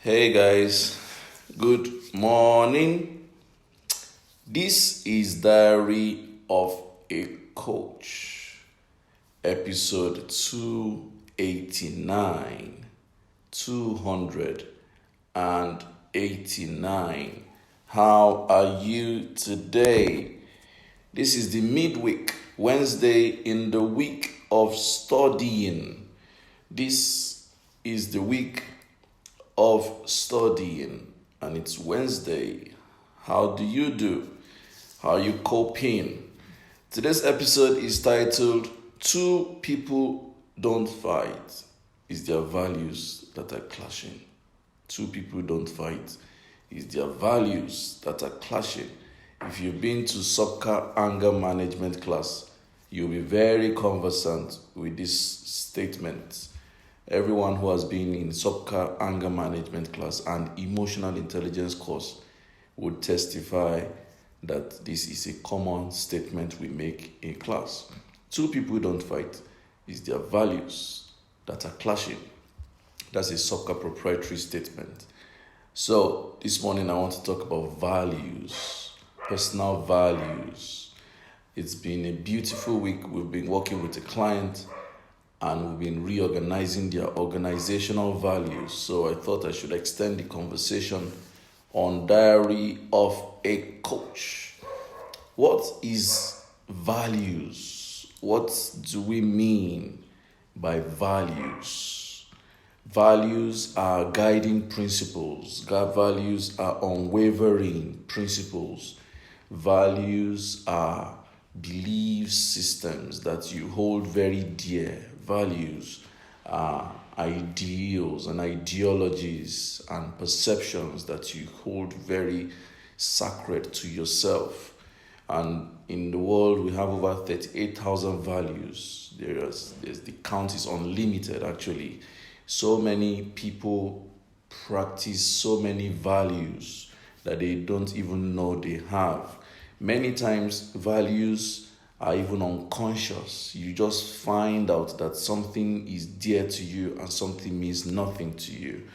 Hey guys, good morning. This is Diary of a Coach, episode 289. 289. How are you today? This is the midweek, Wednesday in the week of studying. This is the week of studying, and it's Wednesday. How do you do? How are you coping? Today's episode is titled Two People Don't Fight. It's their values that are clashing. Two people don't fight. It's their values that are clashing. If you've been to soccer anger management class, you'll be very conversant with this statement. Everyone who has been in soccer anger management class and emotional intelligence course would testify that this is a common statement we make in class. Two people don't fight. It's their values that are clashing. That's a soccer proprietary statement. So this morning I want to talk about values, personal values. It's been a beautiful week. We've been working with a client and we've been reorganizing their organizational values. So I thought I should extend the conversation on Diary of a Coach. What is values? What do we mean by values? Values are guiding principles. Values are unwavering principles. Values are belief systems that you hold very dear. Values are ideals and ideologies and perceptions that you hold very sacred to yourself. And in the world, we have over 38,000 values. There's the count is unlimited, actually. So many people practice so many values that they don't even know they have. Many times, values are even unconscious. You just find out that something is dear to you and something means nothing to you.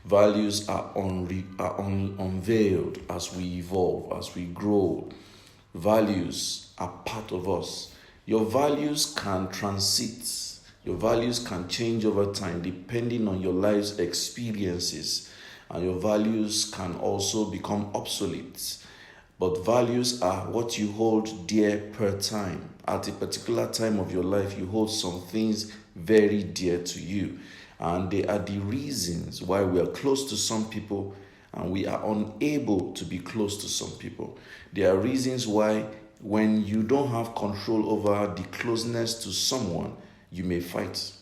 Values are unveiled as we evolve, as we grow. Values are part of us. Your values can transit. Your values can change over time depending on your life's experiences. And your values can also become obsolete. But values are what you hold dear per time. At a particular time of your life, you hold some things very dear to you. And they are the reasons why we are close to some people and we are unable to be close to some people. There are reasons why when you don't have control over the closeness to someone, you may fight.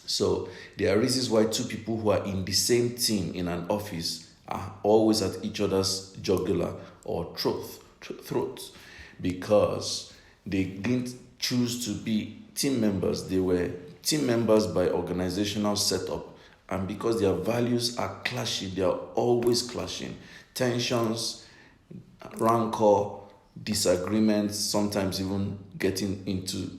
So there are reasons why two people who are in the same team in an office are always at each other's jugular or throat, because they didn't choose to be team members. They were team members by organizational setup, and because their values are clashing, they are always clashing. Tensions, rancor, disagreements, sometimes even getting into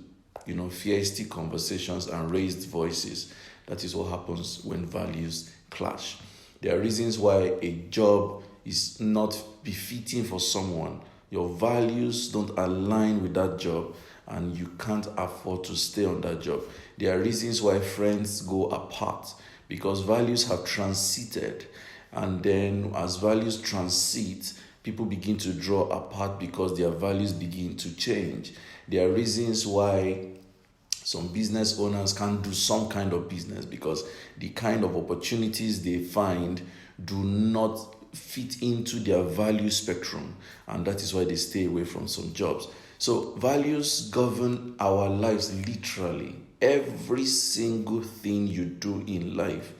feisty conversations and raised voices. That is what happens when values clash. There are reasons why a job is not befitting for someone. Your values don't align with that job and you can't afford to stay on that job. There are reasons why friends go apart because values have transited, and then as values transit, people begin to draw apart because their values begin to change. There are reasons why some business owners can't do some kind of business because the kind of opportunities they find do not fit into their value spectrum, and that is why they stay away from some jobs. So values govern our lives literally. Every single thing you do in life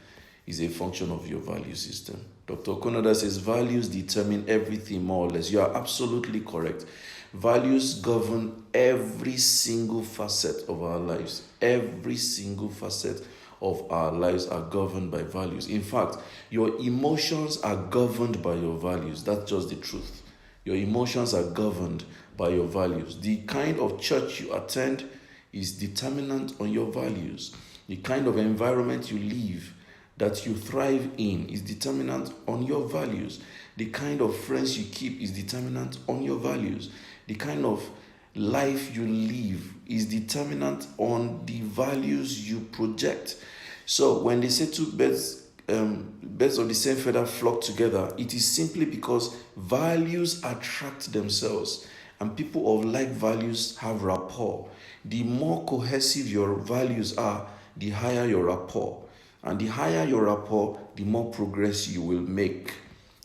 is a function of your value system. Dr. Okonoda says values determine everything more or less. You are absolutely correct. Values govern every single facet of our lives. Every single facet of our lives are governed by values. In fact, your emotions are governed by your values. That's just the truth. Your emotions are governed by your values. The kind of church you attend is determinant on your values. The kind of environment you live that you thrive in is determinant on your values. The kind of friends you keep is determinant on your values. The kind of life you live is determinant on the values you project. So when they say two birds of the same feather flock together, it is simply because values attract themselves, and people of like values have rapport. The more cohesive your values are, the higher your rapport. And the higher your rapport, the more progress you will make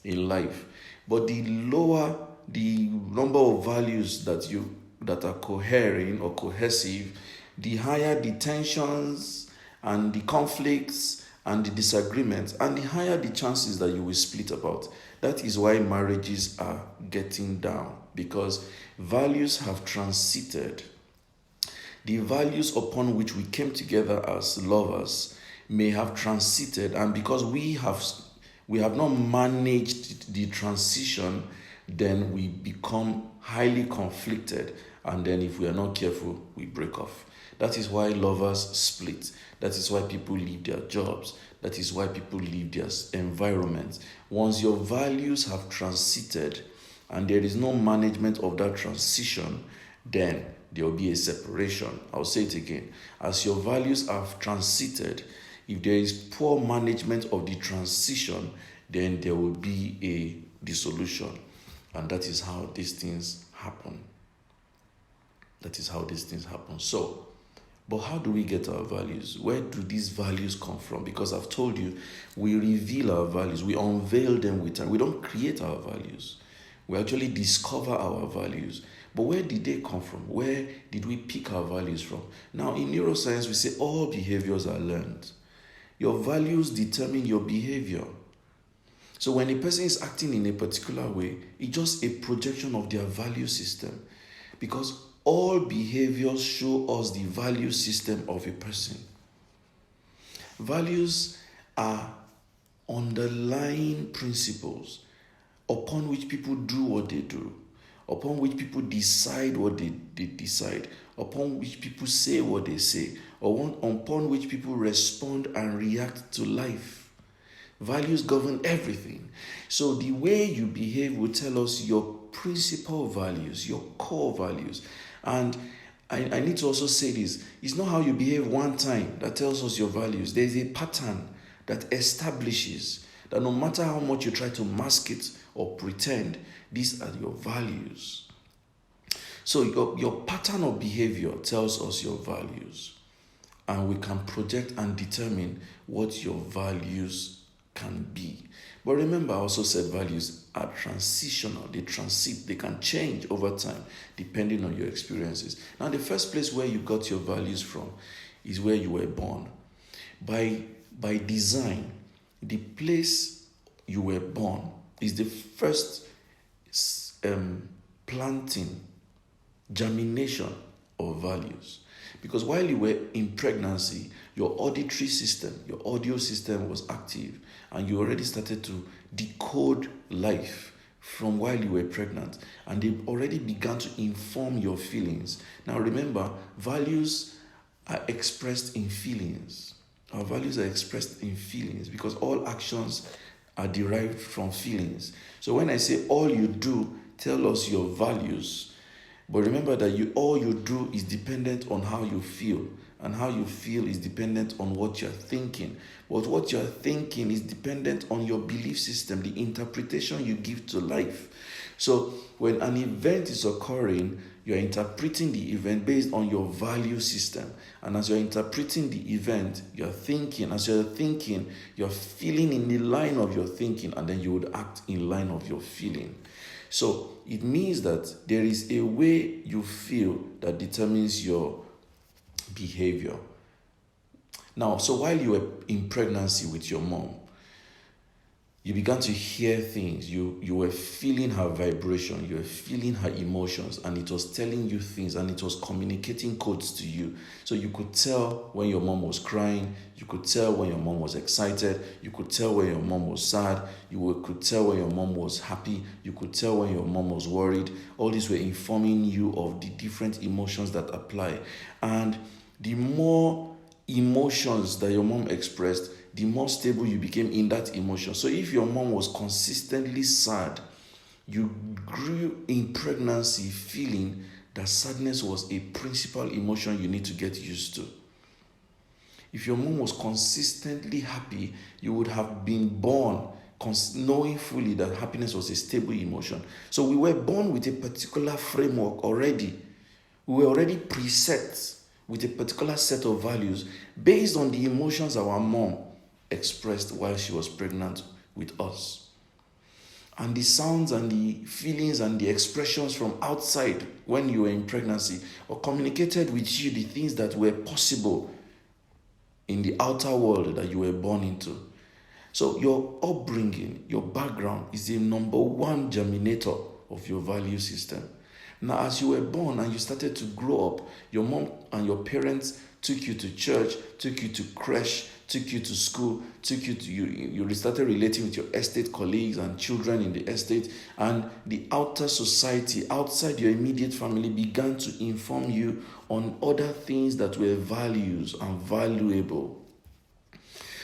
in life. But the lower the number of values that are cohering or cohesive, the higher the tensions and the conflicts and the disagreements, and the higher the chances that you will split about. That is why marriages are getting down, because values have transited. The values upon which we came together as lovers may have transited, and because we have not managed the transition, then we become highly conflicted, and then if we are not careful, we break off. That is why lovers split. That is why people leave their jobs. That is why people leave their environments. Once your values have transited and there is no management of that transition, then there will be a separation. I'll say it again. As your values have transited, if there is poor management of the transition, then there will be a dissolution. And that is how these things happen. So, but how do we get our values? Where do these values come from? Because I've told you, we reveal our values. We unveil them with time. We don't create our values. We actually discover our values. But where did they come from? Where did we pick our values from? Now, in neuroscience, we say all behaviors are learned. Your values determine your behavior. So when a person is acting in a particular way, it's just a projection of their value system. Because all behaviors show us the value system of a person. Values are underlying principles upon which people do what they do, upon which people decide what they decide, upon which people say what they say, or upon which people respond and react to life. Values govern everything. So the way you behave will tell us your principal values, your core values. And I need to also say this. It's not how you behave one time that tells us your values. There's a pattern that establishes that no matter how much you try to mask it or pretend, these are your values. So your pattern of behavior tells us your values. And we can project and determine what your values can be. But remember, I also said values are transitional. They transit. They can change over time depending on your experiences. Now, the first place where you got your values from is where you were born. By design, the place you were born is the first planting, germination of values. Because while you were in pregnancy, your auditory system, your audio system was active, and you already started to decode life from while you were pregnant, and they already began to inform your feelings. Now remember, values are expressed in feelings. Our values are expressed in feelings because all actions are derived from feelings. So when I say all you do tell us your values, but remember that all you do is dependent on how you feel. And how you feel is dependent on what you're thinking. But what you're thinking is dependent on your belief system, the interpretation you give to life. So when an event is occurring, you're interpreting the event based on your value system. And as you're interpreting the event, you're thinking. As you're thinking, you're feeling in the line of your thinking, and then you would act in line of your feeling. So it means that there is a way you feel that determines your behavior. Now, so while you were in pregnancy with your mom, you began to hear things. You were feeling her vibration. You were feeling her emotions, and it was telling you things, and it was communicating codes to you. So you could tell when your mom was crying. You could tell when your mom was excited. You could tell when your mom was sad. You could tell when your mom was happy. You could tell when your mom was worried. All these were informing you of the different emotions that apply. And the more emotions that your mom expressed, the more stable you became in that emotion. So if your mom was consistently sad, you grew in pregnancy feeling that sadness was a principal emotion you need to get used to. If your mom was consistently happy, you would have been born knowing fully that happiness was a stable emotion. So we were born with a particular framework already. We were already preset with a particular set of values based on the emotions our mom expressed while she was pregnant with us. And the sounds and the feelings and the expressions from outside when you were in pregnancy or communicated with you the things that were possible in the outer world that you were born into. So your upbringing, your background is the number one germinator of your value system. Now, as you were born and you started to grow up, your mom and your parents took you to church, took you to creche, took you to school, you started relating with your estate colleagues and children in the estate, and the outer society, outside your immediate family, began to inform you on other things that were values and valuable.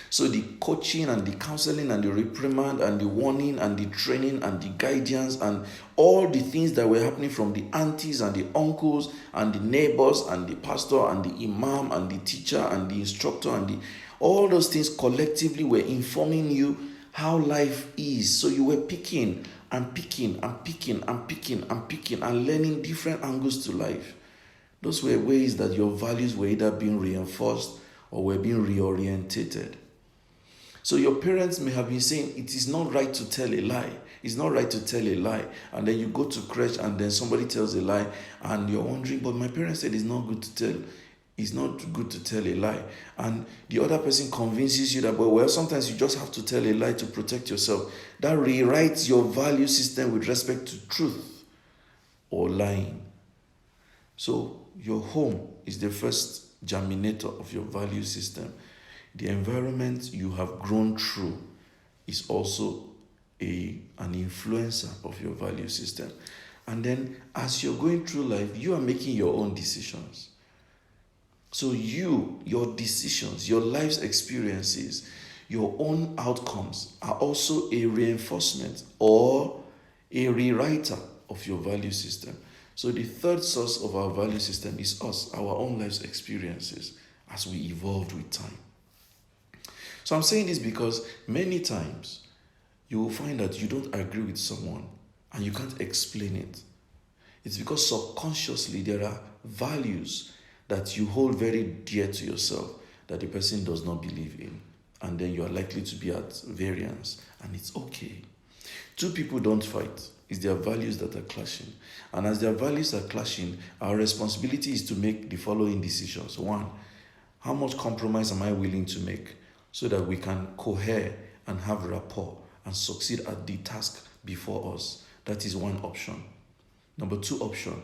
So the coaching and the counseling and the reprimand and the warning and the training and the guidance and all the things that were happening from the aunties and the uncles and the neighbors and the pastor and the imam and the teacher and the instructor and all those things collectively were informing you how life is. So you were picking and learning different angles to life. Those were ways that your values were either being reinforced or were being reorientated. So your parents may have been saying, it is not right to tell a lie. It's not right to tell a lie. And then you go to creche and then somebody tells a lie and you're wondering, but my parents said it's not good to tell a lie. And the other person convinces you that, well, sometimes you just have to tell a lie to protect yourself. That rewrites your value system with respect to truth or lying. So your home is the first germinator of your value system. The environment you have grown through is also an influencer of your value system. And then as you're going through life, you are making your own decisions. So your decisions, your life's experiences, your own outcomes are also a reinforcement or a rewriter of your value system. So the third source of our value system is us, our own life's experiences as we evolved with time. So I'm saying this because many times you will find that you don't agree with someone and you can't explain it. It's because subconsciously there are values that you hold very dear to yourself that the person does not believe in. And then you are likely to be at variance. And it's okay. Two people don't fight. It's their values that are clashing. And as their values are clashing, our responsibility is to make the following decisions. One, how much compromise am I willing to make so that we can cohere and have rapport and succeed at the task before us? That is one option. Number two option,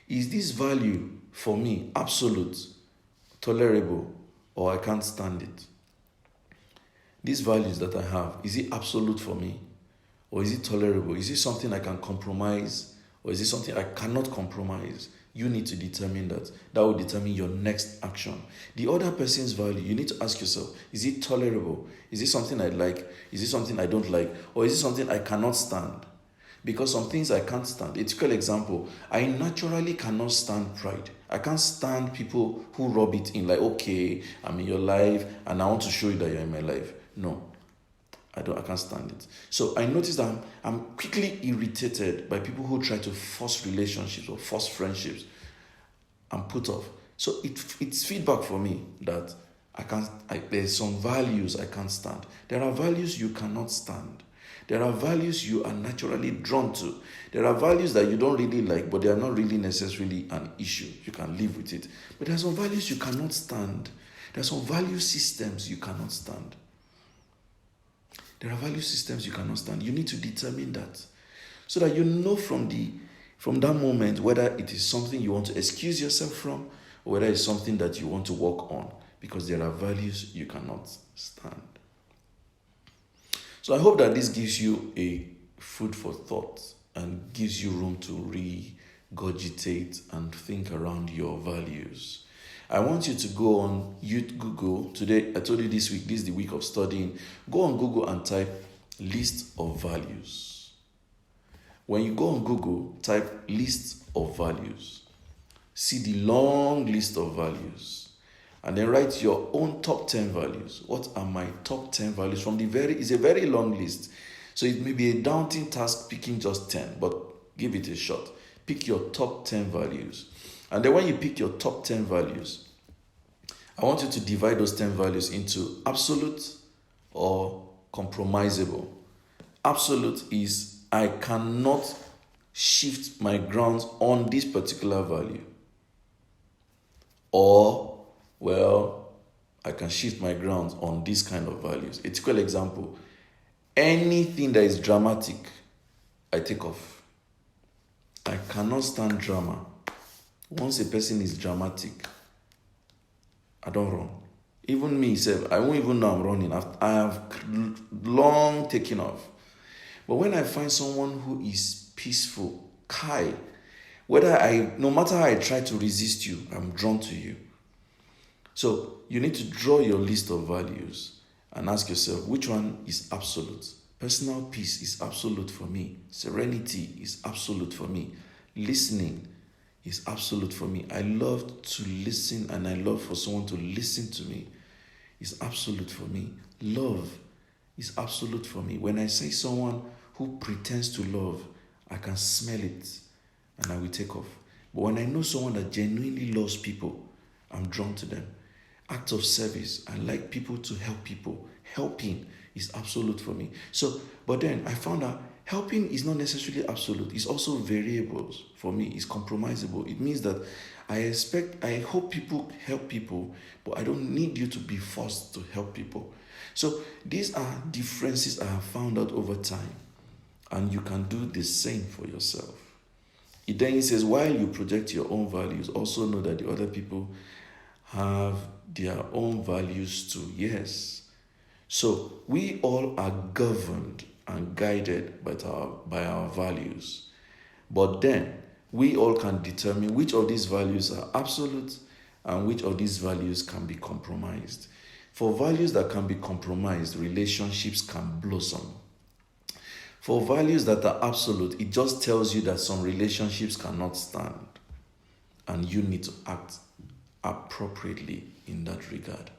is this value for me absolute, tolerable, or I can't stand it? These values that I have, is it absolute for me? Or is it tolerable? Is it something I can compromise? Or is it something I cannot compromise? You need to determine that. That will determine your next action. The other person's value, you need to ask yourself, is it tolerable? Is it something I like? Is it something I don't like? Or is it something I cannot stand? Because some things I can't stand. A typical example, I naturally cannot stand pride. I can't stand people who rub it in like, okay, I'm in your life and I want to show you that you're in my life. No, I can't stand it. So I noticed that I'm quickly irritated by people who try to force relationships or force friendships. I'm put off. So it's feedback for me that there's some values I can't stand. There are values you cannot stand. There are values you are naturally drawn to. There are values that you don't really like, but they are not really necessarily an issue. You can live with it. But there are some values you cannot stand. There are some value systems you cannot stand. There are value systems you cannot stand. You need to determine that so that you know from that moment whether it is something you want to excuse yourself from or whether it's something that you want to work on, because there are values you cannot stand. So I hope that this gives you a food for thought and gives you room to regurgitate and think around your values. I want you to go on Google. Today, I told you this week, this is the week of studying. Go on Google and type list of values. When you go on Google, type list of values. See the long list of values. And then write your own top 10 values. What are my top 10 values? It's a very long list. So it may be a daunting task picking just 10, but give it a shot. Pick your top 10 values. And then when you pick your top 10 values, I want you to divide those 10 values into absolute or compromisable. Absolute is I cannot shift my grounds on this particular value. Or, well, I can shift my grounds on this kind of values. A typical example, anything that is dramatic, I take off. I cannot stand drama. Once a person is dramatic, I don't run. Even me, I won't even know I'm running. I have long taken off. But when I find someone who is peaceful, no matter how I try to resist you, I'm drawn to you. So you need to draw your list of values and ask yourself, which one is absolute? Personal peace is absolute for me. Serenity is absolute for me. Listening is absolute for me. I love to listen, and I love for someone to listen to me. It's absolute for me. Love is absolute for me. When I say someone who pretends to love, I can smell it and I will take off. But when I know someone that genuinely loves people, I'm drawn to them. Act of service. I like people to help people. Helping is absolute for me. But then I found out helping is not necessarily absolute. It's also variables for me. It's compromisable. It means that I hope people help people, but I don't need you to be forced to help people. So these are differences I have found out over time, and you can do the same for yourself. Then he says, while you project your own values, also know that the other people have their own values too. Yes. So we all are governed and guided by our values. But then we all can determine which of these values are absolute and which of these values can be compromised. For values that can be compromised, relationships can blossom. For values that are absolute, it just tells you that some relationships cannot stand, and you need to act appropriately in that regard.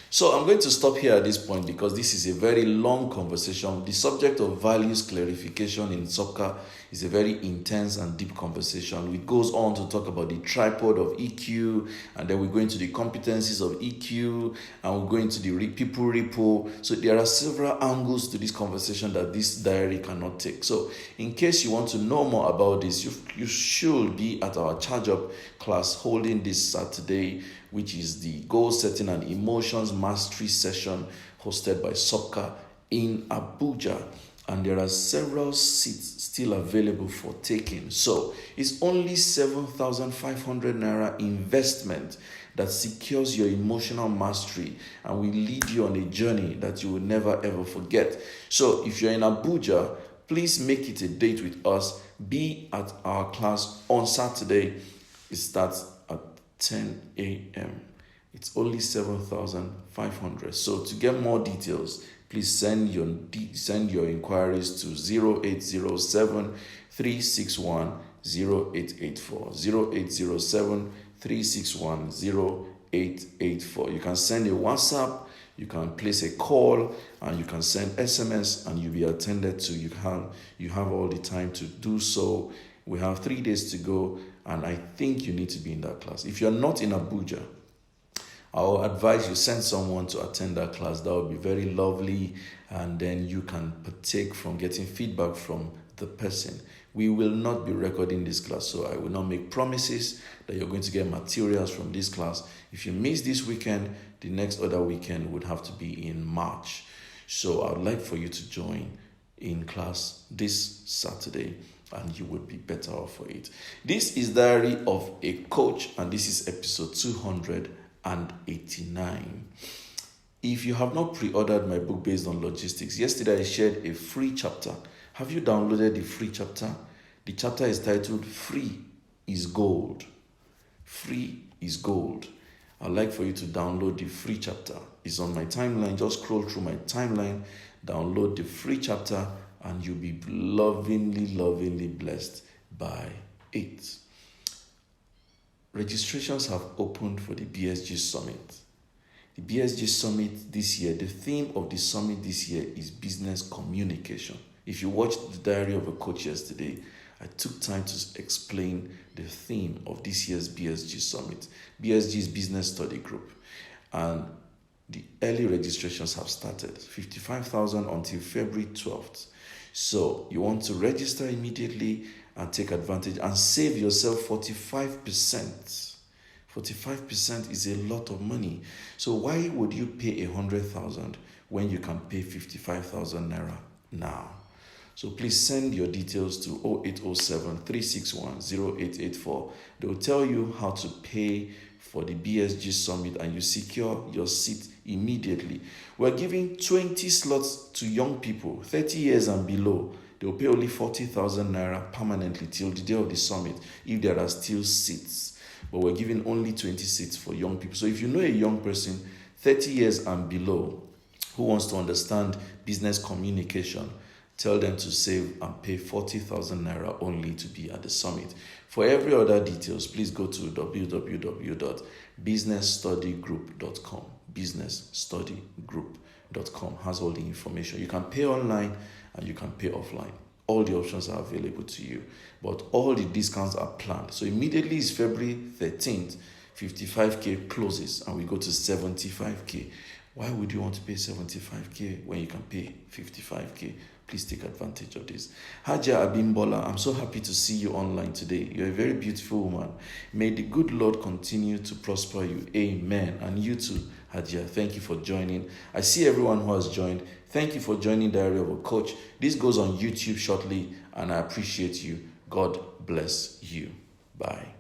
So I'm going to stop here at this point because this is a very long conversation. The subject of values clarification in soccer is a very intense and deep conversation. It goes on to talk about the tripod of EQ, and then we go into the competencies of EQ, and we go into the people repo. So there are several angles to this conversation that this diary cannot take. So in case you want to know more about this, you should be at our Charge Up class holding this Saturday, which is the Goal Setting and Emotions Mastery session hosted by SOCA in Abuja. And there are several seats still available for taking. So it's only 7,500 Naira investment that secures your emotional mastery and will lead you on a journey that you will never ever forget. So if you're in Abuja, please make it a date with us. Be at our class on Saturday. It starts at 10 a.m. It's only 7,500. So to get more details, please send your inquiries to 0807 361 0884. 0807 361 0884. You can send a WhatsApp, you can place a call, and you can send SMS, and you'll be attended to. You have all the time to do so. We have 3 days to go, and I think you need to be in that class. If you're not in Abuja, I'll advise you send someone to attend that class. That would be very lovely, and then you can partake from getting feedback from the person. We will not be recording this class, so I will not make promises that you're going to get materials from this class. If you miss this weekend, the next other weekend would have to be in March. So I would like for you to join in class this Saturday, and you would be better off for it. This is Diary of a Coach, and this is episode 289. If you have not pre-ordered my book based on logistics, yesterday I shared a free chapter. Have you downloaded the free chapter? The chapter is titled Free is Gold. Free is Gold. I'd like for you to download the free chapter. It's on my timeline. Just scroll through my timeline, download the free chapter, and you'll be lovingly blessed by it. Registrations have opened for the BSG Summit. The BSG Summit this year, the theme of the summit this year is business communication. If you watched the Diary of a Coach yesterday, I took time to explain the theme of this year's BSG Summit. BSG's Business Study Group. And the early registrations have started, 55,000 until February 12th. So you want to register immediately and take advantage and save yourself 45%. 45% is a lot of money. So why would you pay 100,000 when you can pay 55,000 naira now? So please send your details to 0807 361 0884. They will tell you how to pay for the BSG Summit and you secure your seat immediately. We're giving 20 slots to young people, 30 years and below. They will pay only 40,000 naira permanently till the day of the summit if there are still seats. But we're giving only 20 seats for young people. So if you know a young person, 30 years and below, who wants to understand business communication, tell them to save and pay 40,000 naira only to be at the summit. For every other details, please go to www.businessstudygroup.com. Businessstudygroup.com has all the information. You can pay online and you can pay offline. All the options are available to you, but all the discounts are planned. So immediately is February 13th, 55K closes and we go to 75K. Why would you want to pay 75K when you can pay 55K? Please take advantage of this. Haja Abimbola, I'm so happy to see you online today. You're a very beautiful woman. May the good Lord continue to prosper you. Amen. And you too, Haja. Thank you for joining. I see everyone who has joined. Thank you for joining Diary of a Coach. This goes on YouTube shortly, and I appreciate you. God bless you. Bye.